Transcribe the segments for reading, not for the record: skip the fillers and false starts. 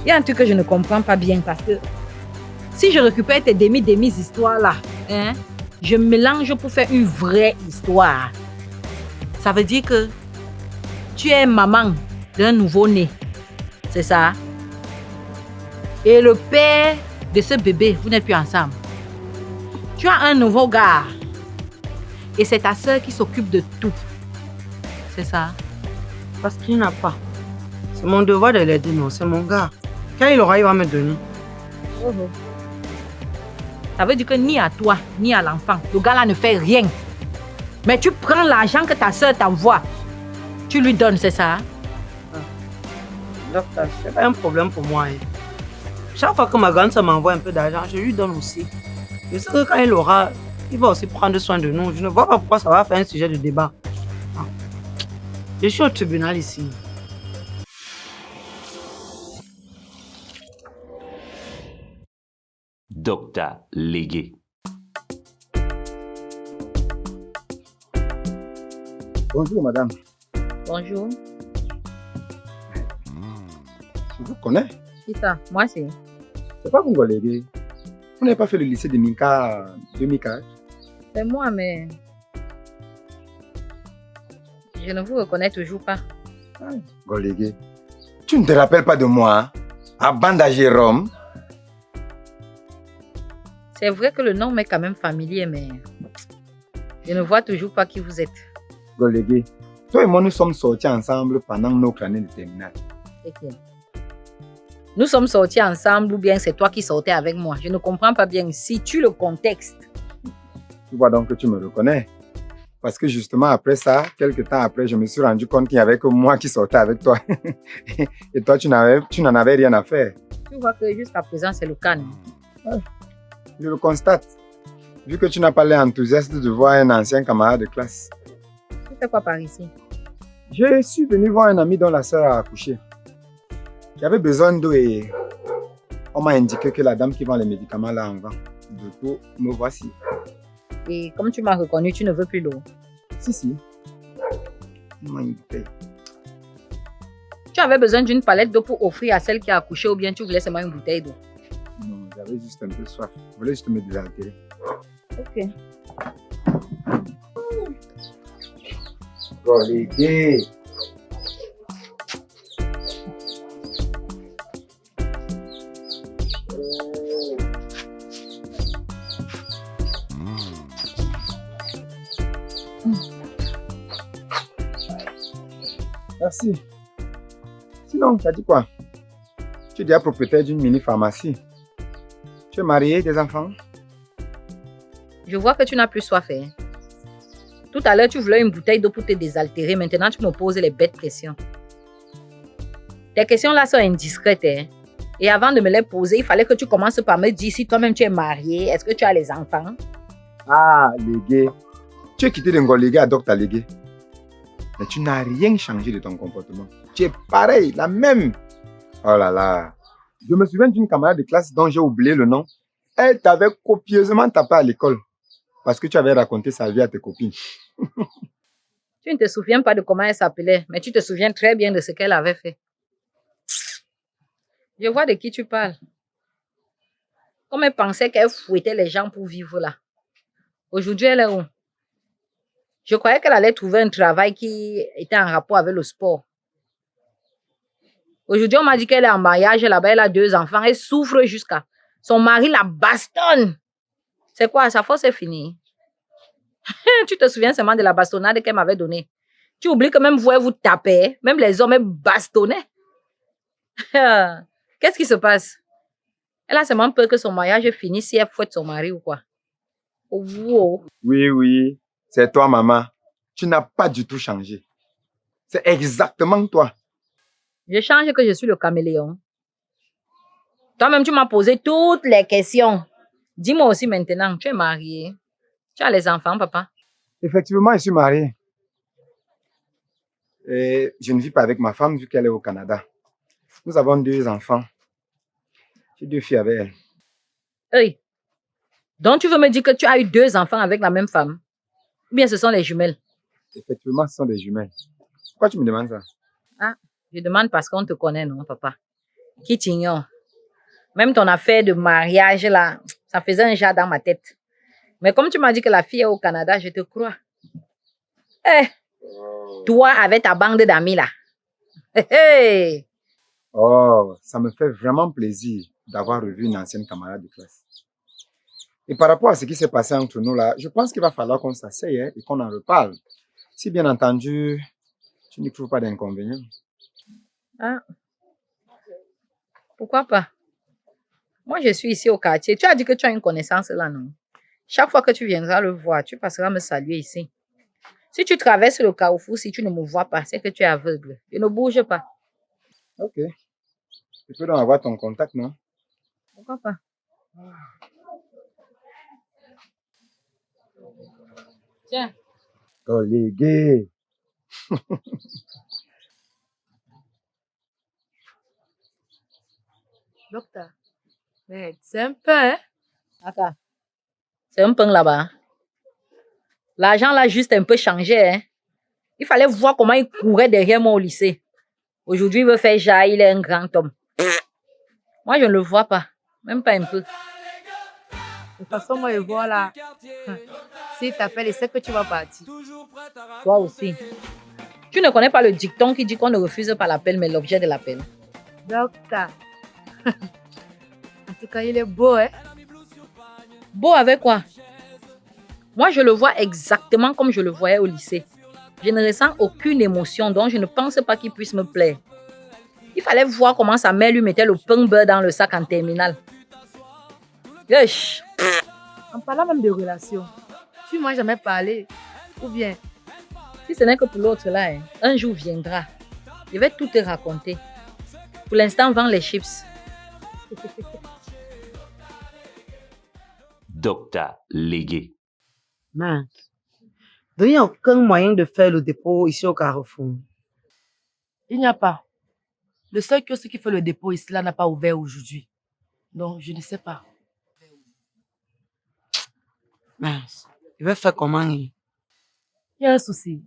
Il y a un truc que je ne comprends pas bien parce que si je récupère tes demi histoires là, hein, je mélange pour faire une vraie histoire. Ça veut dire que tu es maman d'un nouveau-né. C'est ça? Et le père de ce bébé, vous n'êtes plus ensemble. Tu as un nouveau gars. Et c'est ta soeur qui s'occupe de tout. C'est ça? Parce qu'il n'a pas. C'est mon devoir de l'aider, non, c'est mon gars. Quand il aura, il va me donner. Ça veut dire que ni à toi, ni à l'enfant, le gars là ne fait rien. Mais tu prends l'argent que ta soeur t'envoie. Tu lui donnes, c'est ça? Docteur, c'est pas un problème pour moi. Hein. Chaque fois que ma grande soeur m'envoie un peu d'argent, je lui donne aussi. Je sais que quand il aura, il va aussi prendre soin de nous. Je ne vois pas pourquoi ça va faire un sujet de débat. Je suis au tribunal ici. Docteur Légué. Bonjour, madame. Bonjour. Je vous connais. Qui ça? Moi, c'est. C'est pas vous, collègue. Vous n'avez pas fait le lycée de Minka 2004? C'est moi, mais. Je ne vous reconnais toujours pas. Collègue, tu ne te rappelles pas de moi, hein? À Banda Jérôme? C'est vrai que le nom m'est quand même familier, mais. Je ne vois toujours pas qui vous êtes. Collègue, toi et moi, nous sommes sortis ensemble pendant notre année de terminale. Ok. Nous sommes sortis ensemble ou bien c'est toi qui sortais avec moi? Je ne comprends pas bien. Situe le contexte. Tu vois donc que tu me reconnais. Parce que justement après ça, quelques temps après, je me suis rendu compte qu'il n'y avait que moi qui sortais avec toi. Et toi, tu n'en avais rien à faire. Tu vois que jusqu'à présent, c'est le cas. Ouais. Je le constate. Vu que tu n'as pas l'air enthousiaste de voir un ancien camarade de classe. Tu fais quoi par ici? Je suis venu voir un ami dont la sœur a accouché. Il avait besoin d'eau et on m'a indiqué que la dame qui vend les médicaments là en vend. Du coup, me voici. Et comme tu m'as reconnu, tu ne veux plus d'eau? Si. Moi, une bouteille. Tu avais besoin d'une palette d'eau pour offrir à celle qui a accouché ou bien tu voulais seulement une bouteille d'eau? Non, j'avais juste un peu soif. Je voulais juste me désaltérer. Ok. Collègue. Merci. Sinon, tu as dit quoi? Tu es déjà propriétaire d'une mini-pharmacie. Tu es marié, des enfants? Je vois que tu n'as plus soif. Hein. Tout à l'heure, tu voulais une bouteille d'eau pour te désaltérer. Maintenant, tu me poses les bêtes questions. Tes questions là sont indiscrètes. Hein. Et avant de me les poser, il fallait que tu commences par me dire si toi-même tu es marié. Est-ce que tu as les enfants? Ah, Légué. Tu es quitté de Ngolégé à Docteur Légué. Mais tu n'as rien changé de ton comportement. Tu es pareil, la même. Oh là là. Je me souviens d'une camarade de classe dont j'ai oublié le nom. Elle t'avait copieusement tapé à l'école. Parce que tu avais raconté sa vie à tes copines. Tu ne te souviens pas de comment elle s'appelait, mais tu te souviens très bien de ce qu'elle avait fait. Je vois de qui tu parles. Comme elle pensait qu'elle fouettait les gens pour vivre là. Aujourd'hui, elle est où? Je croyais qu'elle allait trouver un travail qui était en rapport avec le sport. Aujourd'hui, on m'a dit qu'elle est en mariage là-bas, elle a 2 enfants, elle souffre jusqu'à... Son mari la bastonne. C'est quoi? Sa force est finie. Tu te souviens seulement de la bastonnade qu'elle m'avait donnée. Tu oublies que même vous, elle vous tapait, même les hommes, elles bastonnaient. Qu'est-ce qui se passe? Elle a seulement peur que son mariage finisse si elle fouette son mari ou quoi? Wow. Oui, c'est toi, maman. Tu n'as pas du tout changé. C'est exactement toi. Je change que je suis le caméléon. Toi-même, tu m'as posé toutes les questions. Dis-moi aussi maintenant, tu es marié. Tu as les enfants, papa? Effectivement, je suis marié. Et je ne vis pas avec ma femme vu qu'elle est au Canada. Nous avons 2 enfants. J'ai 2 filles avec elle. Hey. Donc, tu veux me dire que tu as eu 2 enfants avec la même femme? Ou bien ce sont les jumelles? Effectivement, ce sont des jumelles. Pourquoi tu me demandes ça? Ah, je demande parce qu'on te connaît, non, papa? Qui t'ignore. Même ton affaire de mariage, là, ça faisait un jas dans ma tête. Mais comme tu m'as dit que la fille est au Canada, je te crois. Eh, toi, avec ta bande d'amis, là. Hey. Oh, ça me fait vraiment plaisir d'avoir revu une ancienne camarade de classe. Et par rapport à ce qui s'est passé entre nous là, je pense qu'il va falloir qu'on s'asseye et qu'on en reparle. Si bien entendu, tu n'y trouves pas d'inconvénient. Ah. Pourquoi pas? Moi, je suis ici au quartier. Tu as dit que tu as une connaissance là, non? Chaque fois que tu viendras le voir, tu passeras me saluer ici. Si tu traverses le carrefour, si tu ne me vois pas, c'est que tu es aveugle. Je ne bouge pas. Ok. Tu peux donc avoir ton contact, non? Pourquoi pas? Tiens. Oh, les gays. Docteur, mais c'est un peu, hein? Attends. C'est un peu là-bas. L'argent l'a juste un peu changé, hein. Il fallait voir comment il courait derrière moi au lycée. Aujourd'hui, il veut faire jaillir, il est un grand homme. Moi, je ne le vois pas. Même pas un peu. De toute façon, moi, je vois là. S'il t'appelle, il sait que tu vas partir. Toi aussi. Tu ne connais pas le dicton qui dit qu'on ne refuse pas l'appel, mais l'objet de l'appel. Docteur. En tout cas, il est beau, hein? Beau avec quoi? Moi, je le vois exactement comme je le voyais au lycée. Je ne ressens aucune émotion, donc je ne pense pas qu'il puisse me plaire. Il fallait voir comment sa mère lui mettait le pain beurre dans le sac en terminale. Wesh. En parlant même de relations, tu m'as jamais parlé. Ou bien, Si ce n'est que pour l'autre là, hein, un jour viendra. Je vais tout te raconter. Pour l'instant, vends les chips. Dr. Légué. Mince. Donc, il n'y a aucun moyen de faire le dépôt ici au Carrefour. il n'y a pas. Le seul kiosque qui fait le dépôt ici là n'a pas ouvert aujourd'hui. Donc, je ne sais pas. Mince. Je vais faire comment? Il y a un souci.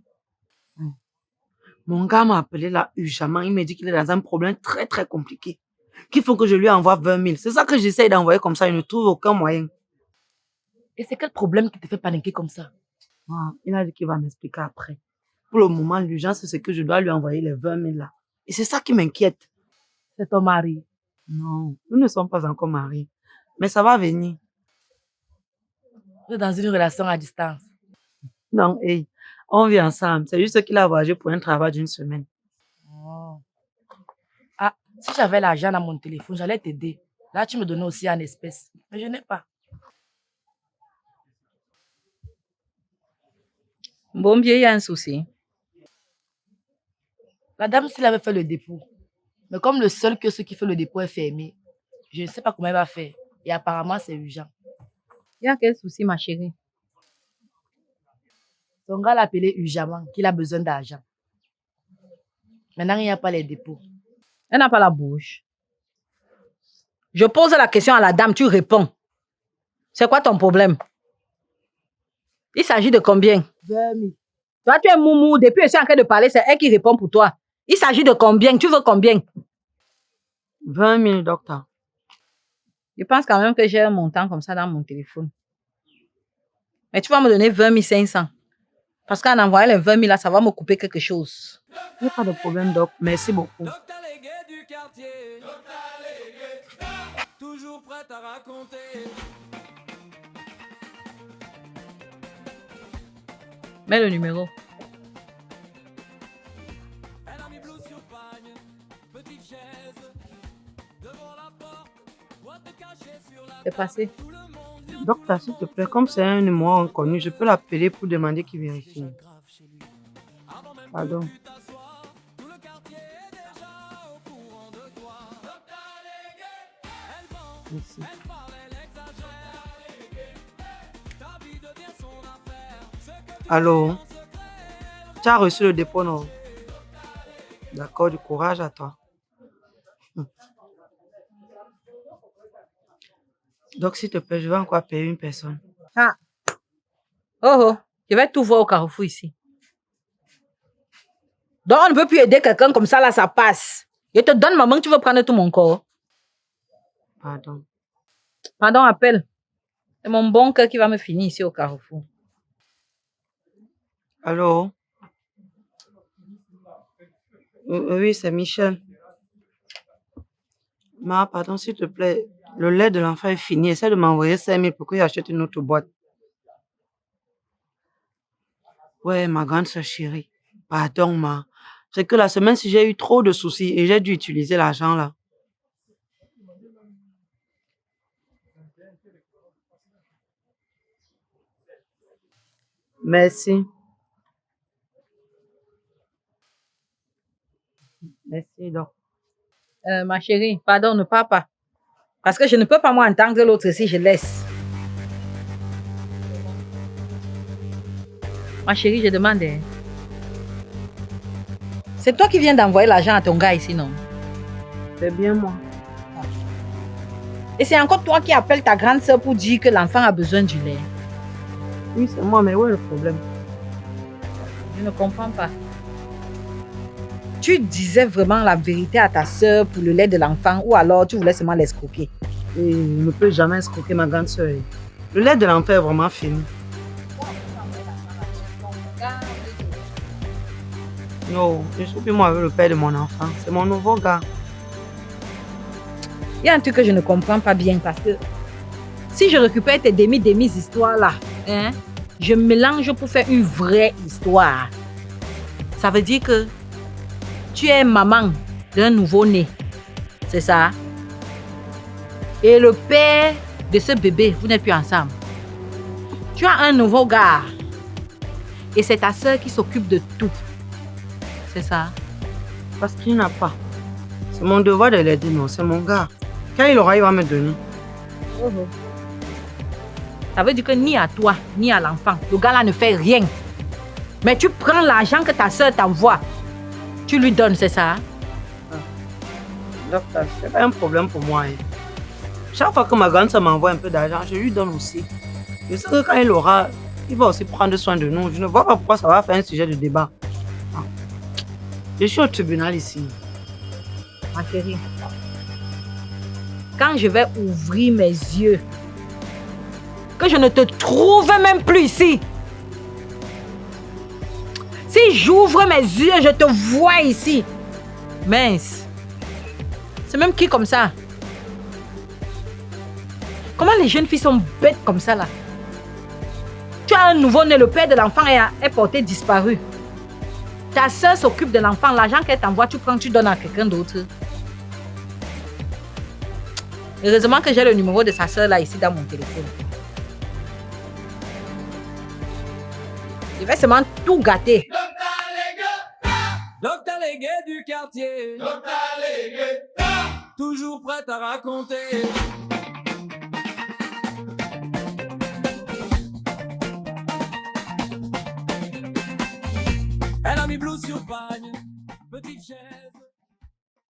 Mon gars m'a appelé là urgemment. Il m'a dit qu'il est dans un problème très très compliqué. Qu'il faut que je lui envoie 20 000. C'est ça que j'essaye d'envoyer comme ça. Il ne trouve aucun moyen. Et c'est quel problème qui te fait paniquer comme ça? Ah, il a dit qu'il va m'expliquer après. Pour le moment, l'urgence, c'est que je dois lui envoyer les 20 000 là. Et c'est ça qui m'inquiète. C'est ton mari. Non, nous ne sommes pas encore mariés. Mais ça va venir. Vous êtes dans une relation à distance. Non, hey, on vit ensemble. C'est juste qu'il a voyagé pour un travail d'une semaine. Oh. Ah, si j'avais l'argent dans mon téléphone, j'allais t'aider. Là, tu me donnais aussi en espèces. Mais je n'ai pas. Bon, bien, il y a un souci. La dame, s'il avait fait le dépôt. Mais comme le seul que ce qui fait le dépôt est fermé, je ne sais pas comment elle va faire. Et apparemment, c'est urgent. Il y a quel souci, ma chérie? Son gars l'a appelé urgemment qu'il a besoin d'argent. Maintenant, il n'y a pas les dépôts. Elle n'a pas la bouche. Je pose la question à la dame, tu réponds. C'est quoi ton problème? Il s'agit de combien? 20 000. Toi, tu es moumou. Depuis que je suis en train de parler, c'est elle qui répond pour toi. Il s'agit de combien? Tu veux combien? 20 000, docteur. Je pense quand même que j'ai un montant comme ça dans mon téléphone. Mais tu vas me donner 20 500. Parce qu'en envoyant les 20 000 là, ça va me couper quelque chose. Il n'y a pas de problème, doc. Merci beaucoup. Toujours prête à raconter. Mets le numéro. Elle a mis blue sur pagne, petite chaise devant la porte, boîte de cachet sur la C'est passé. tout le monde. Docteur, s'il te plaît, comme c'est un numéro inconnu, je peux l'appeler pour demander qu'il vérifie. Grave chez lui. Avant même Pardon. que tu t'assoies, tout le quartier est déjà au courant de toi. Docteur Légué, elle vend, Merci. elle parle, elle exagère. Ta vie devient son affaire. Ce que tu Allô? Tu as reçu le dépôt, non? D'accord, du courage à toi. Donc, s'il te plaît, je vais encore payer une personne. Ah. Oh oh. Je vais tout voir au Carrefour ici. Donc, on ne peut plus aider quelqu'un comme ça, là, ça passe. Je te donne ma main, tu veux prendre tout mon corps. Pardon. Pardon, appelle. C'est mon bon cœur qui va me finir ici au Carrefour. Allô? Oui, c'est Michel. Ma, pardon, s'il te plaît. Le lait de l'enfant est fini. Essaie de m'envoyer 5 000 pour que j'achète une autre boîte. Ouais, ma grande soeur chérie. Pardon, ma. C'est que la semaine-ci, j'ai eu trop de soucis et j'ai dû utiliser l'argent là. Merci. Merci, donc. Ma chérie, pardon, ne pars pas. Parce que je ne peux pas moi entendre l'autre si je laisse. Ma chérie, je demande. Hein. C'est toi qui viens d'envoyer l'argent à ton gars ici, non? C'est bien moi. Et c'est encore toi qui appelles ta grande soeur pour dire que l'enfant a besoin du lait. Oui, c'est moi, mais où est le problème? Je ne comprends pas. Tu disais vraiment la vérité à ta soeur pour le lait de l'enfant ou alors tu voulais seulement l'escroquer? Et je ne peux jamais escroquer ma grande soeur. Le lait de l'enfant est vraiment fini. Non, je ne suis plus moi avec le père de mon enfant. C'est mon nouveau gars. Il y a un truc que je ne comprends pas bien parce que si je récupère tes demi histoires là, hein, je mélange pour faire une vraie histoire. Ça veut dire que tu es maman d'un nouveau-né. C'est ça? Et le père de ce bébé, vous n'êtes plus ensemble. Tu as un nouveau gars. Et c'est ta soeur qui s'occupe de tout. C'est ça? Parce qu'il n'a pas. C'est mon devoir de l'aider, non, c'est mon gars. Quand il aura, il va me donner. Ça veut dire que ni à toi, ni à l'enfant, le gars là ne fait rien. Mais tu prends l'argent que ta soeur t'envoie. Tu lui donnes, c'est ça? Docteur, c'est pas un problème pour moi. Hein. Chaque fois que ma grande soeur m'envoie un peu d'argent, je lui donne aussi. Je sais que quand il aura, il va aussi prendre soin de nous. Je ne vois pas pourquoi ça va faire un sujet de débat. Ah. Je suis au tribunal ici. Ma chérie, quand je vais ouvrir mes yeux, que je ne te trouve même plus ici. Si j'ouvre mes yeux, je te vois ici. Mince. C'est même qui comme ça? Comment les jeunes filles sont bêtes comme ça là? Tu as un nouveau-né, le père de l'enfant est porté disparu. Ta soeur s'occupe de l'enfant, l'argent qu'elle t'envoie, tu prends, tu donnes à quelqu'un d'autre. Heureusement que j'ai le numéro de sa soeur là ici dans mon téléphone. Je vais seulement tout gâter. Docteur Légué du quartier. Docteur Légué. Toujours prête à raconter. Elle a mis blue sur pagne.